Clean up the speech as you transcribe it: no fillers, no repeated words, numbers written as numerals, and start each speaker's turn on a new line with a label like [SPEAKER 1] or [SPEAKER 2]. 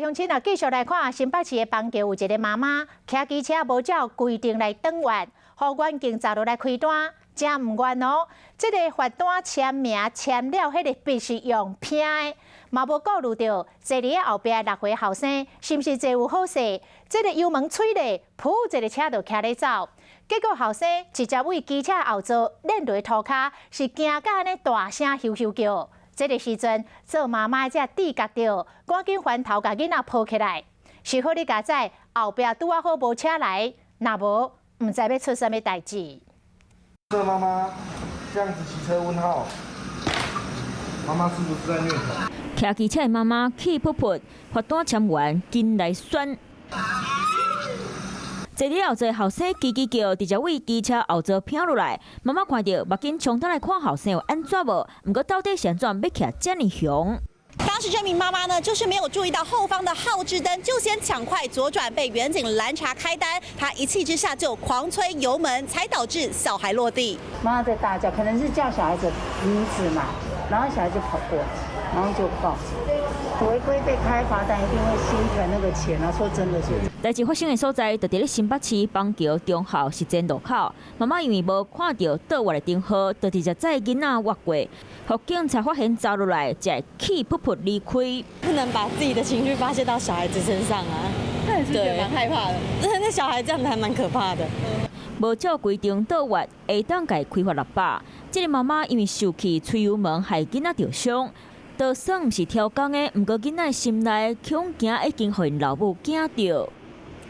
[SPEAKER 1] 乡亲啊，继续来看新北市的邦桥有一个妈妈骑机车无照规定来等院，互远警查落来开单，真唔愿哦。这个罚单签名签了，迄个笔是用拼的，嘛无顾虑到坐伫后壁6岁后生是毋是坐有好势？这个油门吹咧，噗一个车就骑咧走，结果后生直接为机车后座碾落涂骹，是惊甲安尼大声咻咻叫。 这个时阵，做妈妈才知觉到，赶紧翻头甲囡仔抱起来。是好你家在后壁拄啊好无车来，若无唔知要出什么代志。
[SPEAKER 2] 这妈妈这样子骑车问号，妈妈是不是在虐童？
[SPEAKER 3] 骑机车的妈妈气噗噗，罚单签完紧来选。 坐伫后座后生叽叽叫，直接为机车后座拼落来。妈妈看到，目镜冲倒来看后生有安怎无？毋过到底是安怎要骑这么凶？
[SPEAKER 4] 当时这名妈妈呢，就是没有注意到后方的号志灯，就先抢快左转，被远警拦查开单。她一气之下就狂催油门，才导致小孩落地。
[SPEAKER 5] 妈妈在大叫，可能是叫小孩子名字嘛，然后小孩就跑过来，然后就报警。 违规被开罚单，一定会心疼那个钱啊！说真的是。
[SPEAKER 3] 代志发生的所在，就伫咧新北市邦桥中校实践路口。妈妈因为无看到倒弯的灯号，就直接载囡仔越过，互警察发现走落来，才气噗噗离开。
[SPEAKER 6] 不能把自己的情绪发泄到小孩子身上啊！
[SPEAKER 4] 那也是觉得蛮害怕的。
[SPEAKER 6] 那小孩这样子还蛮可怕的。
[SPEAKER 3] 无照规定倒弯，下当该开罚600。这个妈妈因为受气，吹油门害囡仔受伤。 就算毋是挑工的，毋过囡仔心内恐惊已经互因老母惊到。